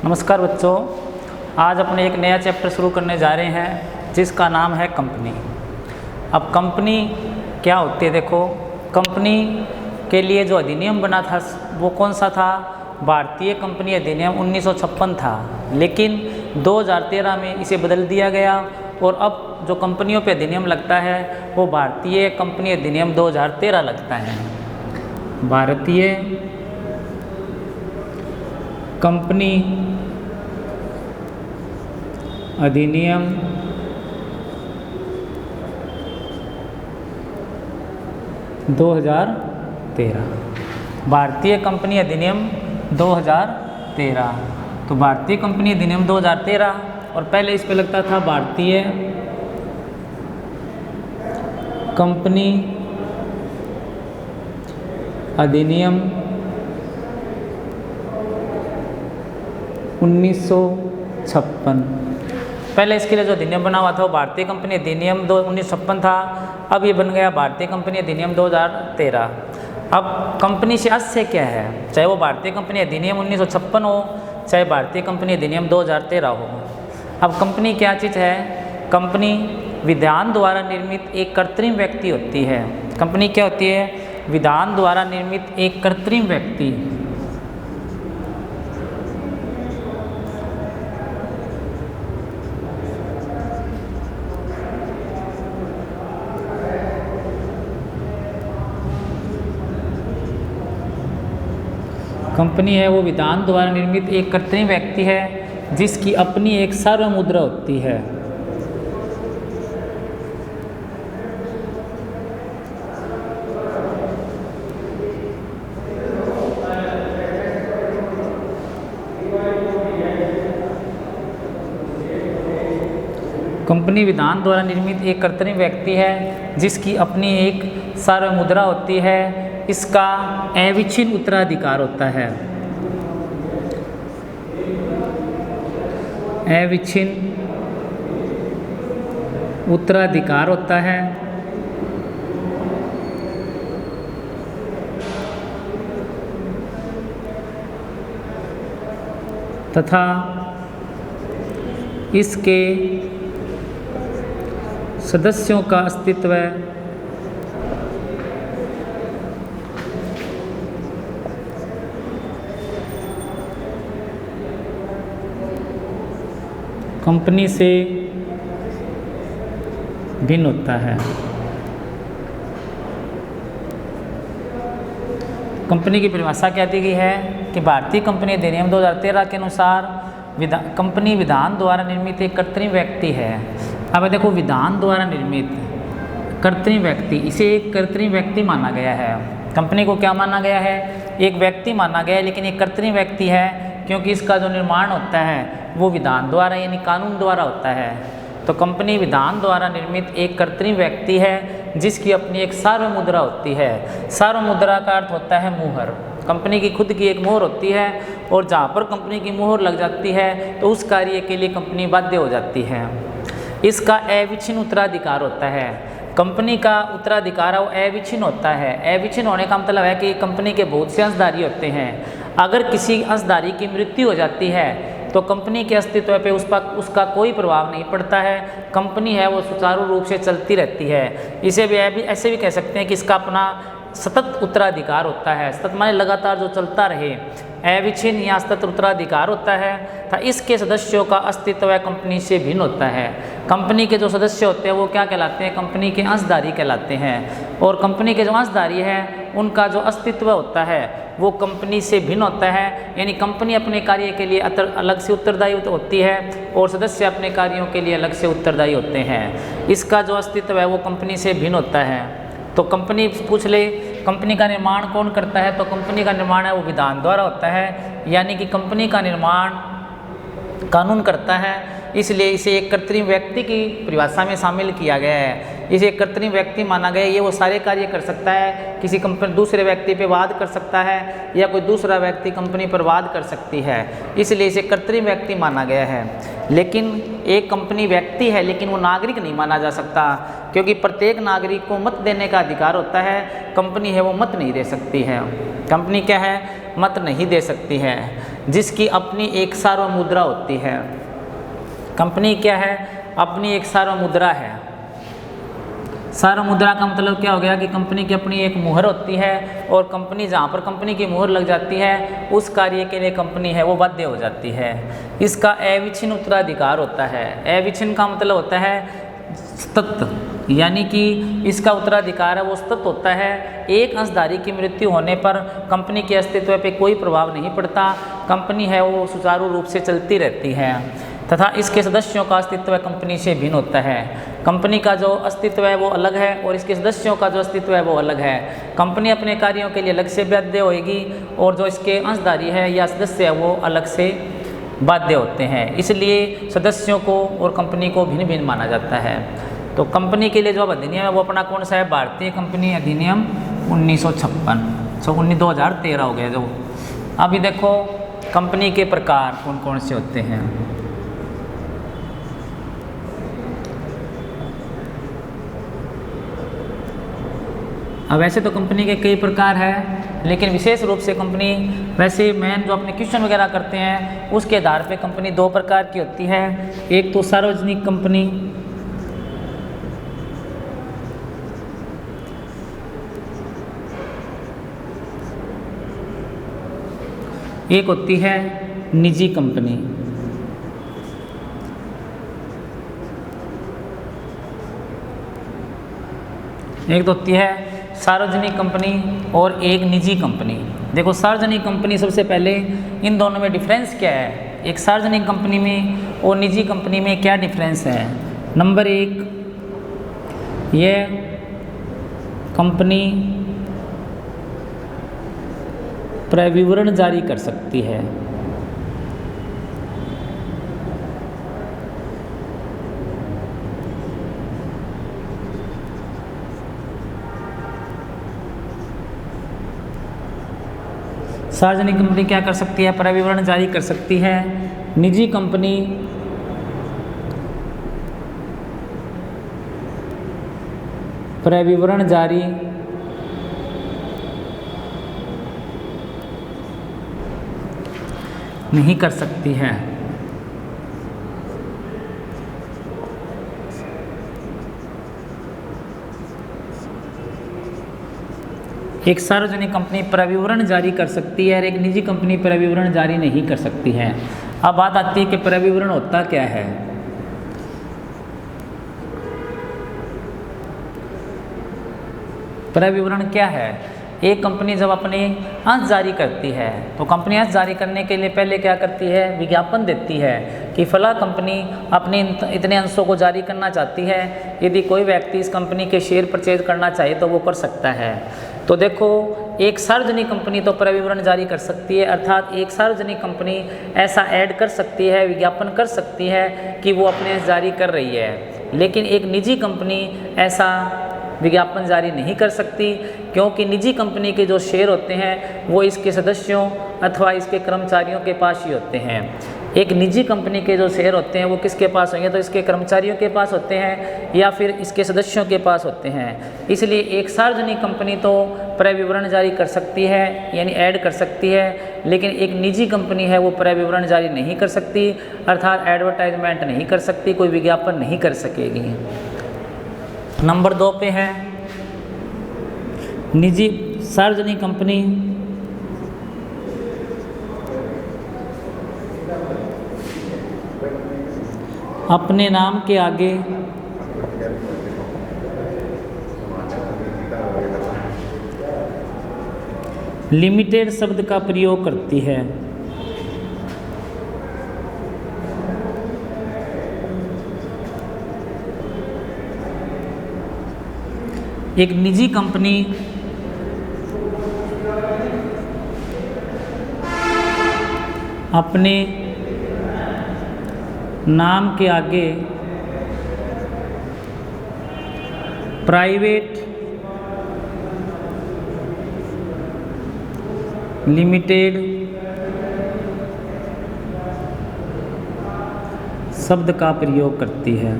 नमस्कार बच्चों, आज अपने एक नया चैप्टर शुरू करने जा रहे हैं जिसका नाम है कंपनी। अब कंपनी क्या होती है? देखो, कंपनी के लिए जो अधिनियम बना था वो कौन सा था? भारतीय कंपनी अधिनियम 1956 था, लेकिन 2013 में इसे बदल दिया गया और अब जो कंपनियों पे अधिनियम लगता है वो भारतीय कंपनी अधिनियम 2013 लगता है। भारतीय कंपनी अधिनियम 2013, भारतीय कंपनी अधिनियम 2013। तो भारतीय कंपनी अधिनियम 2013 और पहले इस पे लगता था भारतीय कंपनी अधिनियम 1956। पहले इसके लिए जो अधिनियम बना हुआ था वो भारतीय कंपनी अधिनियम 1956 था। अब ये बन गया भारतीय कंपनी अधिनियम 2013। अब कंपनी से आशय क्या है? चाहे वो भारतीय कंपनी अधिनियम 1956 हो, चाहे भारतीय कंपनी अधिनियम 2013 हो। अब कंपनी क्या चीज़ है? कंपनी विधान द्वारा निर्मित एक कृत्रिम व्यक्ति होती है। कंपनी क्या होती है? विधान द्वारा निर्मित एक कृत्रिम व्यक्ति। कंपनी है वो विधान द्वारा निर्मित एक कृत्रिम व्यक्ति है जिसकी अपनी एक सार्वमुद्रा होती है। कंपनी विधान द्वारा निर्मित एक कृत्रिम व्यक्ति है जिसकी अपनी एक सार्वमुद्रा होती है। इसका अविच्छिन्न उत्तराधिकार होता है। अविच्छिन्न उत्तराधिकार होता है तथा इसके सदस्यों का अस्तित्व कंपनी से भिन्न होता है। कंपनी की परिभाषा क्या दी गई है कि भारतीय कंपनी अधिनियम 2013 के अनुसार कंपनी विधान द्वारा निर्मित एक कृत्रिम व्यक्ति है। अब देखो, विधान द्वारा निर्मित कृत्रिम व्यक्ति, इसे एक कृत्रिम व्यक्ति माना गया है। कंपनी को क्या माना गया है? एक व्यक्ति माना गया है, लेकिन एक कृत्रिम व्यक्ति है क्योंकि इसका जो निर्माण होता है वो विधान द्वारा यानी कानून द्वारा होता है। तो कंपनी विधान द्वारा निर्मित एक कृत्रिम व्यक्ति है जिसकी अपनी एक सार्वमुद्रा होती है। सार्वमुद्रा का अर्थ होता है मुहर। कंपनी की खुद की एक मोहर होती है और जहाँ पर कंपनी की मोहर लग जाती है तो उस कार्य के लिए कंपनी बाध्य हो जाती है। इसका अविच्छिन्न उत्तराधिकार होता है। कंपनी का उत्तराधिकार वो अविच्छिन्न होता है। अविच्छिन्न होने का मतलब है कि कंपनी के बहुत से अंशधारी होते हैं। अगर किसी अंशधारी की मृत्यु हो जाती है तो कंपनी के अस्तित्व पे उसका कोई प्रभाव नहीं पड़ता है। कंपनी है वो सुचारू रूप से चलती रहती है। इसे भी ऐसे भी कह सकते हैं कि इसका अपना सतत उत्तराधिकार होता है। सतत माने लगातार जो चलता रहे। अविच्छिन्न या सतत उत्तराधिकार होता है था। इसके सदस्यों का अस्तित्व कंपनी से भिन्न होता है। कंपनी के जो सदस्य होते हैं वो क्या कहलाते हैं? कंपनी के अंशधारी कहलाते हैं। और कंपनी के जो अंशधारी हैं उनका जो अस्तित्व होता है वो कंपनी से भिन्न होता है। यानी कंपनी अपने कार्य के लिए अलग से उत्तरदायी होती है और सदस्य अपने कार्यों के लिए अलग से उत्तरदायी होते हैं। इसका जो अस्तित्व है वो कंपनी से भिन्न होता है। तो कंपनी पूछ ले, कंपनी का निर्माण कौन करता है? तो कंपनी का निर्माण है वो विधान द्वारा होता है, यानी कि कंपनी का निर्माण कानून करता है। इसलिए इसे एक कृत्रिम व्यक्ति की परिभाषा में शामिल किया गया है। इसे एक कृत्रिम व्यक्ति माना गया है। ये वो सारे कार्य कर सकता है। किसी दूसरे व्यक्ति पे वाद कर सकता है या कोई दूसरा व्यक्ति कंपनी पर वाद कर सकती है। इसलिए इसे कृत्रिम व्यक्ति माना गया है। लेकिन एक कंपनी व्यक्ति है लेकिन वो नागरिक नहीं माना जा सकता, क्योंकि प्रत्येक नागरिक को मत देने का अधिकार होता है। कंपनी है वो मत नहीं दे सकती है। कंपनी क्या है? मत नहीं दे सकती है। जिसकी अपनी एक सार्वभौम मुद्रा होती है। कंपनी क्या है? अपनी एक सार्वभौम मुद्रा है। सार्वभौम मुद्रा का मतलब क्या हो गया कि कंपनी की अपनी एक मुहर होती है और कंपनी जहाँ पर कंपनी की मुहर लग जाती है उस कार्य के लिए कंपनी है वो बाध्य हो जाती है। इसका अविच्छिन्न उत्तराधिकार होता है। अविच्छिन्न का मतलब होता है सतत, यानी कि इसका उत्तराधिकार है वो सतत होता है। एक अंशधारी की मृत्यु होने पर कंपनी के अस्तित्व पे कोई प्रभाव नहीं पड़ता। कंपनी है वो सुचारू रूप से चलती रहती है तथा इसके सदस्यों का अस्तित्व कंपनी से भिन्न होता है। कंपनी का जो अस्तित्व है वो अलग है और इसके सदस्यों का जो अस्तित्व है वो अलग है। कंपनी अपने कार्यों के लिए अलग से बाध्य होएगी और जो इसके अंशधारी है या सदस्य है वो अलग से बाध्य होते हैं। इसलिए सदस्यों को और कंपनी को भिन्न भिन्न माना जाता है। तो कंपनी के लिए जो अधिनियम है वो अपना कौन सा है? भारतीय कंपनी अधिनियम 1956। 2013 हो गया जो। अभी देखो कंपनी के प्रकार कौन कौन से होते हैं। अब वैसे तो कंपनी के कई प्रकार हैं, लेकिन विशेष रूप से कंपनी वैसे मेन जो अपने क्वेश्चन वगैरह करते हैं उसके आधार पे कंपनी दो प्रकार की होती है। एक तो सार्वजनिक कंपनी, एक होती है निजी कंपनी। एक तो होती है सार्वजनिक कंपनी और एक निजी कंपनी। देखो सार्वजनिक कंपनी सबसे पहले इन दोनों में डिफरेंस क्या है? एक सार्वजनिक कंपनी में और निजी कंपनी में क्या डिफरेंस है? नंबर एक, ये कंपनी प्रविवरण जारी कर सकती है। सार्वजनिक कंपनी क्या कर सकती है? प्रविवरण जारी कर सकती है। निजी कंपनी प्रविवरण जारी नहीं कर सकती है। एक सार्वजनिक कंपनी प्रविवरण जारी कर सकती है और एक निजी कंपनी प्रविवरण जारी नहीं कर सकती है। अब बात आती है कि प्रविवरण होता क्या है। प्रविवरण क्या है? एक कंपनी जब अपने अंश जारी करती है तो कंपनी अंश जारी करने के लिए पहले क्या करती है? विज्ञापन देती है कि फला कंपनी अपने इतने अंशों को जारी करना चाहती है। यदि कोई व्यक्ति इस कंपनी के शेयर परचेज करना चाहे तो वो कर सकता है। तो देखो एक सार्वजनिक कंपनी तो प्रविवरण जारी कर सकती है, अर्थात एक सार्वजनिक कंपनी ऐसा ऐड कर सकती है, विज्ञापन कर सकती है कि वो अपने अंश जारी कर रही है। लेकिन एक निजी कंपनी ऐसा विज्ञापन जारी नहीं कर सकती, क्योंकि निजी कंपनी के जो शेयर होते हैं वो इसके सदस्यों अथवा इसके कर्मचारियों के पास ही होते हैं। एक निजी कंपनी के जो शेयर होते हैं वो किसके पास होंगे? तो इसके कर्मचारियों के पास होते हैं या फिर इसके सदस्यों के पास होते हैं। इसलिए एक सार्वजनिक कंपनी तो प्रविवरण जारी कर सकती है, यानी ऐड कर सकती है, लेकिन एक निजी कंपनी है वो प्रविवरण जारी नहीं कर सकती, अर्थात एडवर्टाइजमेंट नहीं कर सकती, कोई विज्ञापन नहीं कर सकेगी। नंबर 2 पे है निजी सार्वजनिक कंपनी अपने नाम के आगे लिमिटेड शब्द का प्रयोग करती है। एक निजी कंपनी अपने नाम के आगे प्राइवेट लिमिटेड शब्द का प्रयोग करती है।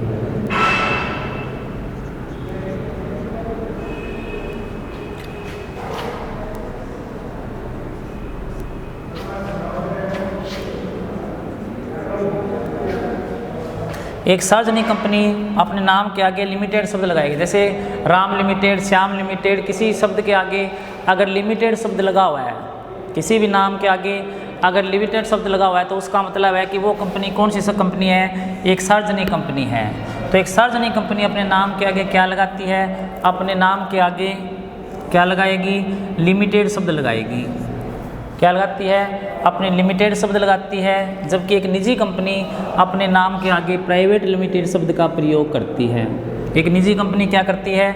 एक सार्वजनिक कंपनी अपने नाम के आगे लिमिटेड शब्द लगाएगी, जैसे राम लिमिटेड, श्याम लिमिटेड, किसी शब्द के आगे अगर लिमिटेड शब्द लगा हुआ है, किसी भी नाम के आगे अगर लिमिटेड शब्द लगा हुआ है तो उसका मतलब है कि वो कंपनी कौन सी सब कंपनी है, एक सार्वजनिक कंपनी है। तो एक सार्वजनिक कंपनी अपने नाम के आगे क्या लगाती है, अपने नाम के आगे क्या लगाएगी, लिमिटेड शब्द लगाएगी। क्या लगाती है, अपने लिमिटेड शब्द लगाती है, जबकि एक निजी कंपनी अपने नाम के आगे प्राइवेट लिमिटेड शब्द का प्रयोग करती है। एक निजी कंपनी क्या करती है,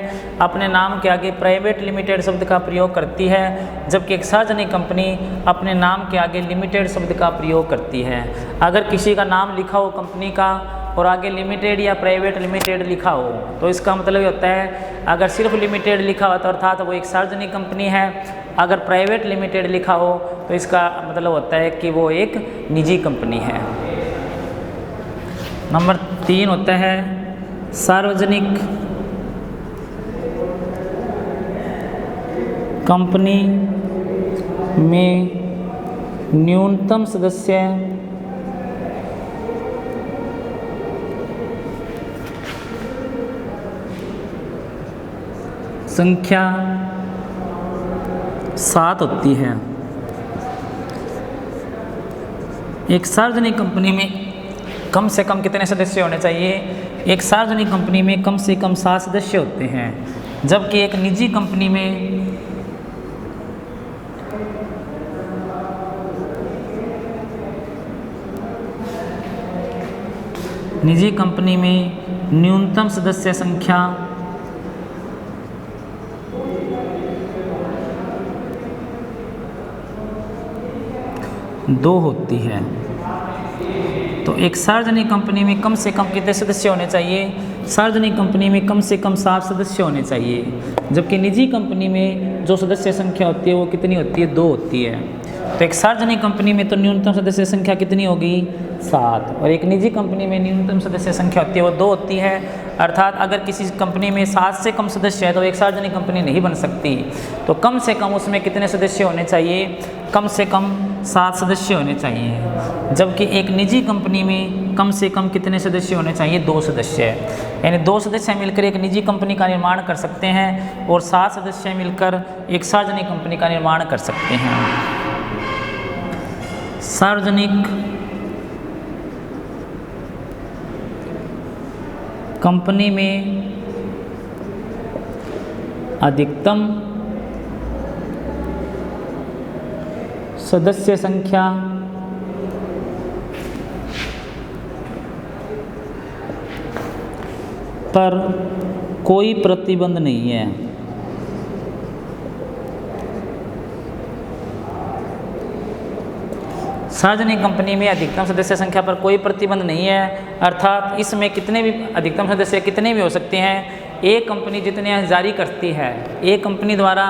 अपने नाम के आगे प्राइवेट लिमिटेड शब्द का प्रयोग करती है, जबकि एक सार्वजनिक कंपनी अपने नाम के आगे लिमिटेड शब्द का प्रयोग करती है। अगर किसी का नाम लिखा हो कंपनी का और आगे लिमिटेड या प्राइवेट लिमिटेड लिखा हो तो इसका मतलब ये होता है, अगर सिर्फ लिमिटेड लिखा हो तो अर्थात वो एक सार्वजनिक कंपनी है, अगर प्राइवेट लिमिटेड लिखा हो तो इसका मतलब होता है कि वो एक निजी कंपनी है। नंबर 3 होता है सार्वजनिक कंपनी में न्यूनतम सदस्य संख्या 7 होती है। एक सार्वजनिक कंपनी में कम से कम कितने सदस्य होने चाहिए, एक सार्वजनिक कंपनी में कम से कम 7 सदस्य होते हैं, जबकि एक निजी कंपनी में न्यूनतम सदस्य संख्या 2 होती है। तो एक सार्वजनिक कंपनी में कम से कम कितने सदस्य होने चाहिए, सार्वजनिक कंपनी में कम से कम 7 सदस्य होने चाहिए, जबकि निजी कंपनी में जो सदस्य संख्या होती है वो कितनी होती है, 2 होती है। तो एक सार्वजनिक कंपनी में तो न्यूनतम सदस्य संख्या कितनी होगी, 7, और एक निजी कंपनी में न्यूनतम सदस्य संख्या होती है वो 2 होती है। अर्थात अगर किसी कंपनी में 7 से कम सदस्य है तो एक सार्वजनिक कंपनी नहीं बन सकती। तो कम से कम उसमें कितने सदस्य होने चाहिए, कम से कम 7 सदस्य होने चाहिए, जबकि एक निजी कंपनी में कम से कम कितने सदस्य होने चाहिए, 2 सदस्य। यानी 2 सदस्य मिलकर एक निजी कंपनी का निर्माण कर सकते हैं और 7 सदस्य मिलकर एक सार्वजनिक कंपनी का निर्माण कर सकते हैं। सार्वजनिक कंपनी में अधिकतम सदस्य संख्या पर कोई प्रतिबंध नहीं है। सार्वजनिक कंपनी में अधिकतम सदस्य संख्या पर कोई प्रतिबंध नहीं है, अर्थात इसमें कितने भी अधिकतम सदस्य कितने भी हो सकते हैं। एक कंपनी जितने अंश जारी करती है, एक कंपनी द्वारा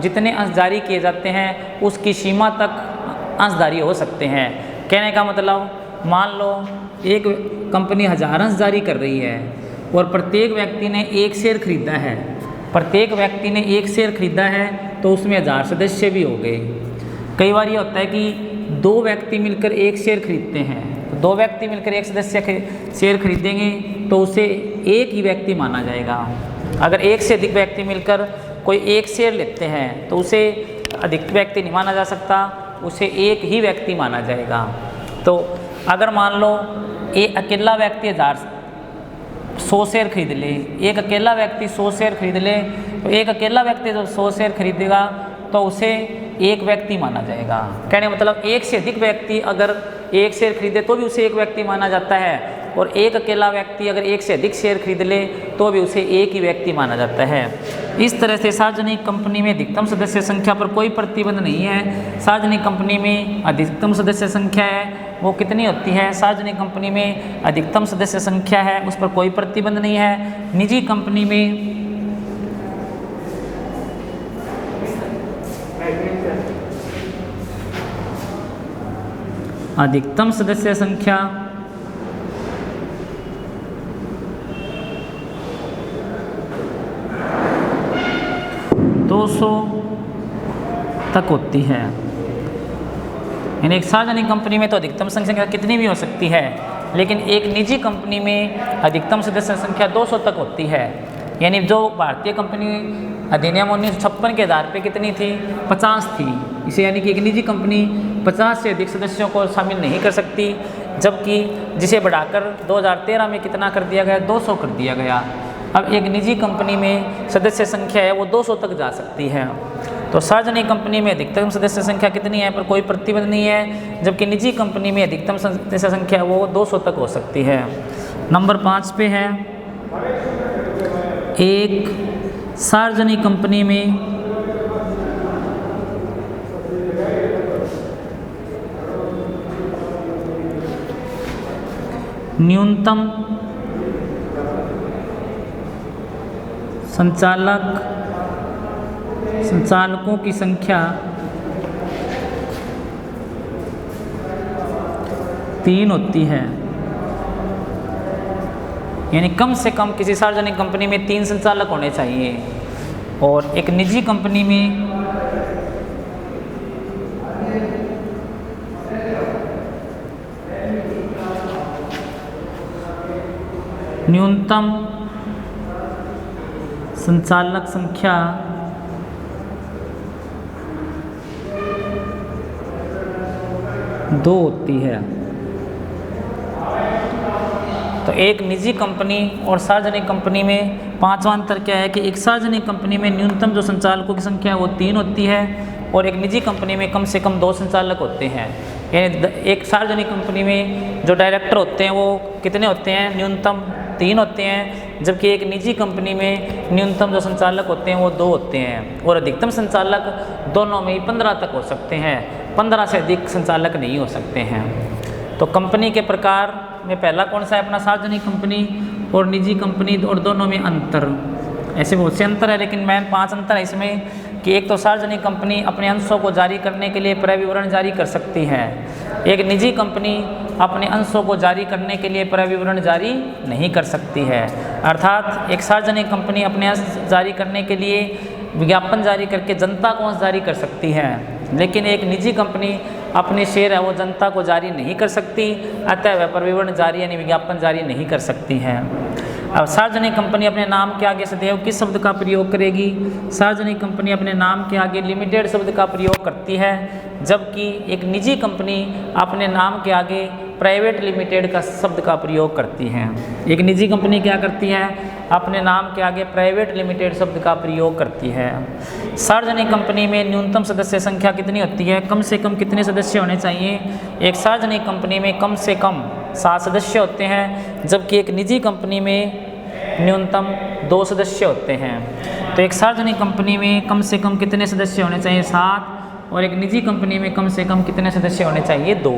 जितने अंश जारी किए जाते हैं उसकी सीमा तक अंश जारी हो सकते हैं। कहने का मतलब, मान लो एक कंपनी 1000 अंश जारी कर रही है और प्रत्येक व्यक्ति ने 1 शेयर खरीदा है, प्रत्येक व्यक्ति ने 1 शेयर खरीदा है तो उसमें 1000 सदस्य भी हो गए। कई बार ये होता है कि 2 व्यक्ति मिलकर 1 शेयर खरीदते हैं, तो 2 व्यक्ति मिलकर 1 सदस्य शेयर खरीदेंगे तो उसे एक ही व्यक्ति माना जाएगा। अगर 1 से अधिक व्यक्ति मिलकर कोई 1 शेयर लेते हैं तो उसे अधिक व्यक्ति नहीं माना जा सकता, उसे एक ही व्यक्ति माना जाएगा। तो अगर मान लो एक अकेला व्यक्ति 100 शेयर खरीद ले, एक अकेला व्यक्ति 100 शेयर खरीद ले, तो एक अकेला व्यक्ति जब 100 शेयर खरीदेगा तो उसे एक व्यक्ति माना जाएगा। कहने का मतलब, एक से अधिक व्यक्ति अगर 1 शेयर खरीदे तो भी उसे एक व्यक्ति माना जाता है, और एक अकेला व्यक्ति अगर 1 से अधिक शेयर खरीद ले तो भी उसे एक ही व्यक्ति माना जाता है। इस तरह से सार्वजनिक कंपनी में अधिकतम सदस्य संख्या पर कोई प्रतिबंध नहीं है। सार्वजनिक कंपनी में अधिकतम सदस्य संख्या है वो कितनी होती है, सार्वजनिक कंपनी में अधिकतम सदस्य संख्या है उस पर कोई प्रतिबंध नहीं है। निजी कंपनी में अधिकतम सदस्य संख्या 200 तक होती है। यानी एक सार्वजनिक कंपनी में तो अधिकतम संख्या कितनी भी हो सकती है, लेकिन एक निजी कंपनी में अधिकतम सदस्य संख्या 200 तक होती है। यानी जो भारतीय कंपनी अधिनियम 1956 के आधार पे कितनी थी, 50 थी। इसे यानी कि एक निजी कंपनी 50 से अधिक सदस्यों को शामिल नहीं कर सकती, जबकि जिसे बढ़ाकर 2013 में कितना कर दिया गया, 200 कर दिया गया। अब एक निजी कंपनी में सदस्य संख्या है वो 200 तक जा सकती है। तो सार्वजनिक कंपनी में अधिकतम सदस्य संख्या कितनी है पर कोई प्रतिबंध नहीं है, जबकि निजी कंपनी में अधिकतम सदस्य संख्या वो 200 तक हो सकती है। नंबर 5 पे है, एक सार्वजनिक कंपनी में न्यूनतम संचालकों की संख्या 3 होती है। यानी कम से कम किसी सार्वजनिक कंपनी में 3 संचालक होने चाहिए, और एक निजी कंपनी में न्यूनतम संचालक संख्या 2 होती है। तो एक निजी कंपनी और सार्वजनिक कंपनी में पांचवा अंतर क्या है कि एक सार्वजनिक कंपनी में न्यूनतम जो संचालकों की संख्या वो 3 होती है, और एक निजी कंपनी में कम से कम 2 संचालक होते हैं। यानी एक सार्वजनिक कंपनी में जो डायरेक्टर होते हैं वो कितने होते हैं, न्यूनतम 3 होते हैं, जबकि एक निजी कंपनी में न्यूनतम जो संचालक होते हैं वो 2 होते हैं, और अधिकतम संचालक दोनों में ही 15 तक हो सकते हैं, 15 से अधिक संचालक नहीं हो सकते हैं। तो कंपनी के प्रकार में पहला कौन सा है अपना, सार्वजनिक कंपनी और निजी कंपनी, और दोनों में अंतर, ऐसे बहुत से अंतर है, लेकिन मेन 5 अंतर है इसमें कि एक तो सार्वजनिक कंपनी अपने अंशों को जारी करने के लिए क्रय विवरण जारी कर सकती है, एक निजी कंपनी अपने अंशों को जारी करने के लिए क्रय विवरण जारी नहीं कर सकती है। अर्थात एक सार्वजनिक कंपनी अपने अंश जारी करने के लिए विज्ञापन जारी करके जनता को अंश जारी कर सकती है, लेकिन एक निजी कंपनी अपने शेयर है वो जनता को जारी नहीं कर सकती, अतः वह क्रय विवरण जारी यानी विज्ञापन जारी नहीं कर सकती है। अब सार्वजनिक कंपनी अपने नाम के आगे सदैव किस शब्द का प्रयोग करेगी, सार्वजनिक कंपनी अपने नाम के आगे लिमिटेड शब्द का प्रयोग करती है, जबकि एक निजी कंपनी अपने नाम के आगे प्राइवेट लिमिटेड का शब्द का प्रयोग करती है। एक निजी कंपनी क्या करती है, अपने नाम के आगे प्राइवेट लिमिटेड शब्द का प्रयोग करती है। सार्वजनिक कंपनी में न्यूनतम सदस्य संख्या कितनी होती है, कम से कम कितने सदस्य होने चाहिए, एक सार्वजनिक कंपनी में कम से कम 7 सदस्य होते हैं, जबकि एक निजी कंपनी में न्यूनतम 2 सदस्य होते हैं। तो एक सार्वजनिक कंपनी में कम से कम कितने सदस्य होने चाहिए, 7, और एक निजी कंपनी में कम से कम कितने सदस्य होने चाहिए, 2।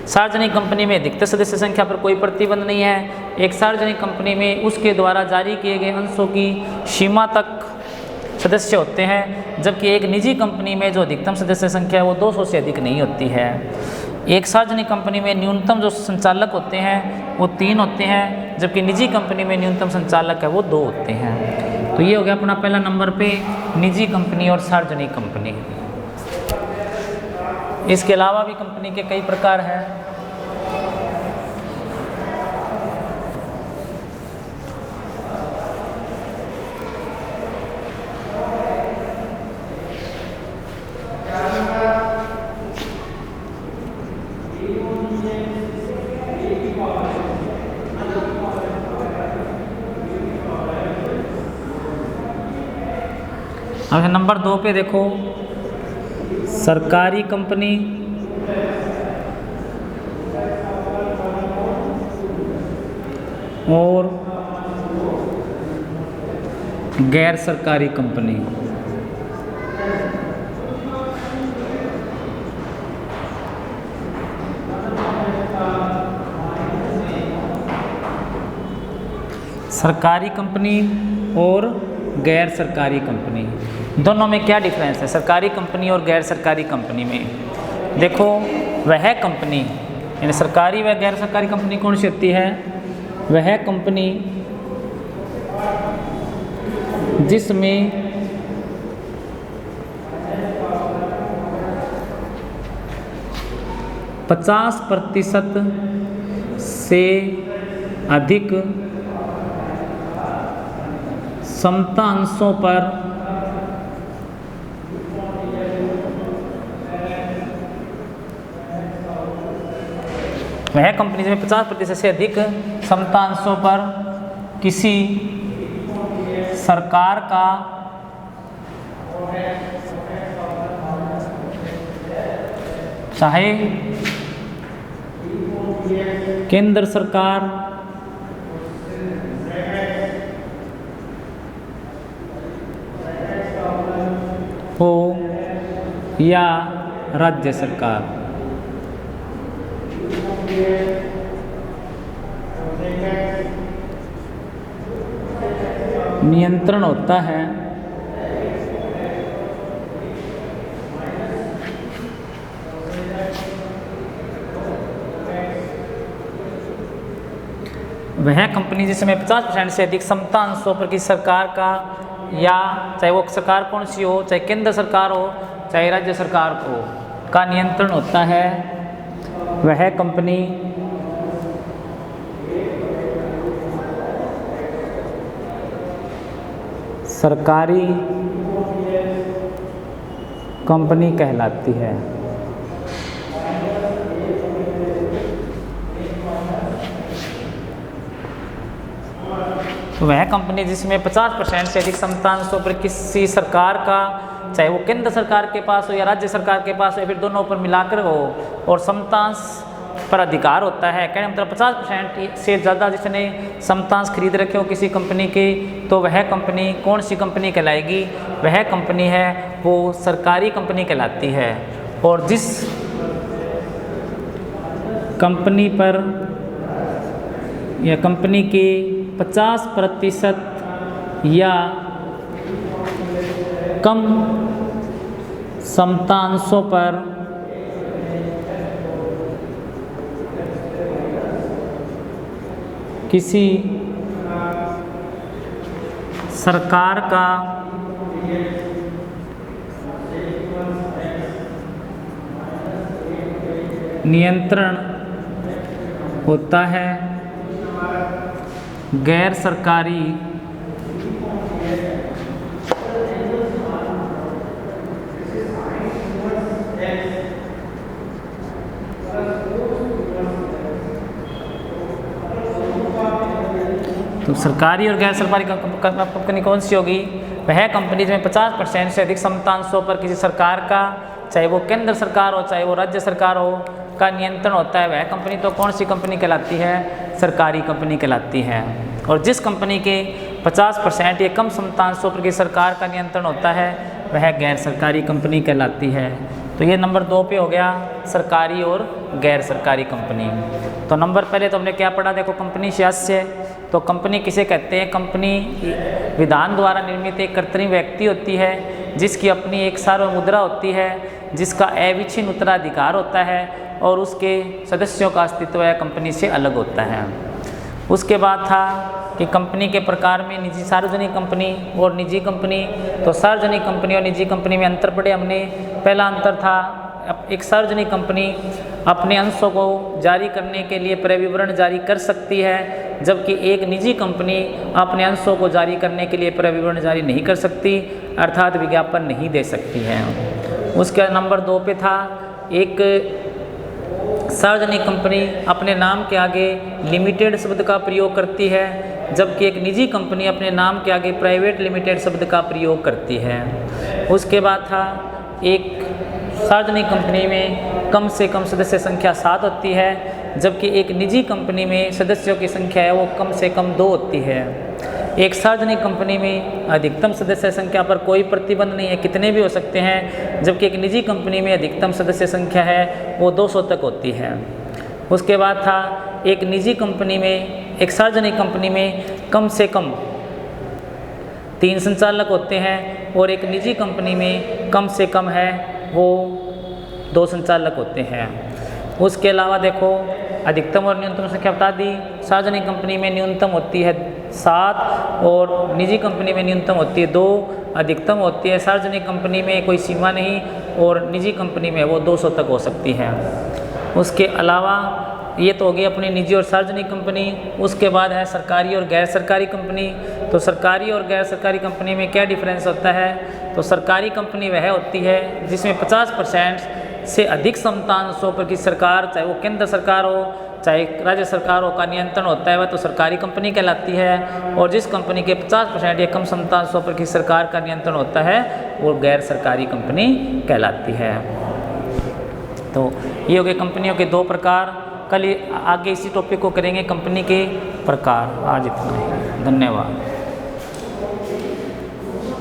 सार्वजनिक कंपनी में अधिकतम सदस्य संख्या पर कोई प्रतिबंध नहीं है, एक सार्वजनिक कंपनी में उसके द्वारा जारी किए गए अंशों की सीमा तक सदस्य होते हैं, जबकि एक निजी कंपनी में जो अधिकतम सदस्य संख्या है वो 200 से अधिक नहीं होती है। एक सार्वजनिक कंपनी में न्यूनतम जो संचालक होते हैं वो 3 होते हैं, जबकि निजी कंपनी में न्यूनतम संचालक है वो 2 होते हैं। तो ये हो गया अपना पहला नंबर पे निजी कंपनी और सार्वजनिक कंपनी। इसके अलावा भी कंपनी के कई प्रकार हैं। अब नंबर 2 पे देखो, सरकारी कंपनी और गैर सरकारी कंपनी। सरकारी कंपनी और गैर सरकारी कंपनी, दोनों में क्या डिफरेंस है सरकारी कंपनी और गैर सरकारी कंपनी में? देखो, वह कंपनी यानी सरकारी व गैर सरकारी कंपनी कौन सी होती है, वह कंपनी जिसमें %50 से अधिक समता अंशों पर वह कंपनी जिसमें 50% से अधिक समता अंशों पर किसी सरकार का चाहे केंद्र सरकार हो या राज्य सरकार, नियंत्रण होता है वह कंपनी जिसमें 50% से अधिक समता अंशों पर किसी सरकार का, या चाहे वो सरकार कौन सी हो, चाहे केंद्र सरकार हो चाहे राज्य सरकार हो, का नियंत्रण होता है, वह कंपनी सरकारी कंपनी कहलाती है। तो वह कंपनी जिसमें 50% से अधिक समता अंशों पर किसी सरकार का, चाहे वो केंद्र सरकार के पास हो या राज्य सरकार के पास हो या फिर दोनों पर मिलाकर हो, और समतांश पर अधिकार होता है, कहने मतलब 50% से ज़्यादा जिसने समतांश खरीद रखे हो किसी कंपनी के, तो वह कंपनी कौन सी कंपनी कहलाएगी? वह कंपनी है वो सरकारी कंपनी कहलाती है। और जिस कंपनी पर या कंपनी के 50% या कम समता अंशों पर किसी सरकार का नियंत्रण होता है, गैर सरकारी तो सरकारी और गैर सरकारी कंपनी कौन सी होगी? वह कंपनी जिसमें 50% से अधिक समतांशों पर किसी सरकार का, चाहे वो केंद्र सरकार हो चाहे वो राज्य सरकार हो, का नियंत्रण होता है, वह कंपनी तो कौन सी कंपनी कहलाती है? सरकारी कंपनी कहलाती है। और जिस कंपनी के 50% या कम समतांशों पर किसी सरकार का नियंत्रण होता है, वह गैर सरकारी कंपनी कहलाती है। तो ये नंबर 2 पे हो गया सरकारी और गैर सरकारी कंपनी। तो नंबर पहले तो हमने क्या पढ़ा? देखो कंपनी सदस्य, तो कंपनी किसे कहते हैं? कंपनी विधान द्वारा निर्मित एक कृत्रिम व्यक्ति होती है जिसकी अपनी एक सार्वमुद्रा होती है, जिसका अविच्छिन्न उत्तराधिकार होता है और उसके सदस्यों का अस्तित्व कंपनी से अलग होता है। उसके बाद था कि कंपनी के प्रकार में निजी सार्वजनिक कंपनी और निजी कंपनी। तो सार्वजनिक कंपनी और निजी कंपनी में अंतर पढ़े हमने। पहला अंतर था एक सार्वजनिक कंपनी अपने अंशों को जारी करने के लिए प्रविवरण जारी कर सकती है, जबकि एक निजी कंपनी अपने अंशों को जारी करने के लिए प्रविवरण जारी नहीं कर सकती, अर्थात विज्ञापन नहीं दे सकती है। उसके नंबर 2 पे था एक सार्वजनिक कंपनी अपने नाम के आगे लिमिटेड शब्द का प्रयोग करती है, जबकि एक निजी कंपनी अपने नाम के आगे प्राइवेट लिमिटेड शब्द का प्रयोग करती है। उसके बाद था एक सार्वजनिक कंपनी में कम से कम सदस्य संख्या 7 होती है, जबकि एक निजी कंपनी में सदस्यों की संख्या है वो कम से कम 2 होती है। एक सार्वजनिक कंपनी में अधिकतम सदस्य संख्या पर कोई प्रतिबंध नहीं है, कितने भी हो सकते हैं, जबकि एक निजी कंपनी में अधिकतम सदस्य संख्या है वो 200 तक होती है। उसके बाद था एक निजी कंपनी में, एक सार्वजनिक कंपनी में कम से कम 3 संचालक होते हैं और एक निजी कंपनी में कम से कम है वो 2 संचालक होते हैं। उसके अलावा देखो अधिकतम और न्यूनतम संख्या बता दी। सार्वजनिक कंपनी में न्यूनतम होती है 7 और निजी कंपनी में न्यूनतम होती है 2, अधिकतम होती है सार्वजनिक कंपनी में कोई सीमा नहीं और निजी कंपनी में वो 200 तक हो सकती है। उसके अलावा ये तो हो गई अपनी निजी और सार्वजनिक कंपनी। उसके बाद है सरकारी और गैर सरकारी कंपनी। तो सरकारी और गैर सरकारी कंपनी में क्या डिफरेंस होता है? तो सरकारी कंपनी वह होती है जिसमें 50% से अधिक समतांशों पर की सरकार, चाहे वो केंद्र सरकार हो चाहे राज्य सरकारों का नियंत्रण होता है, वह तो सरकारी कंपनी कहलाती है। और जिस कंपनी के 50% या कम समतांशों पर की सरकार का नियंत्रण होता है वो गैर सरकारी कंपनी कहलाती है। तो ये हो गए कंपनियों के 2 प्रकार। कल आगे इसी टॉपिक को करेंगे कंपनी के प्रकार। आज इतना ही, धन्यवाद।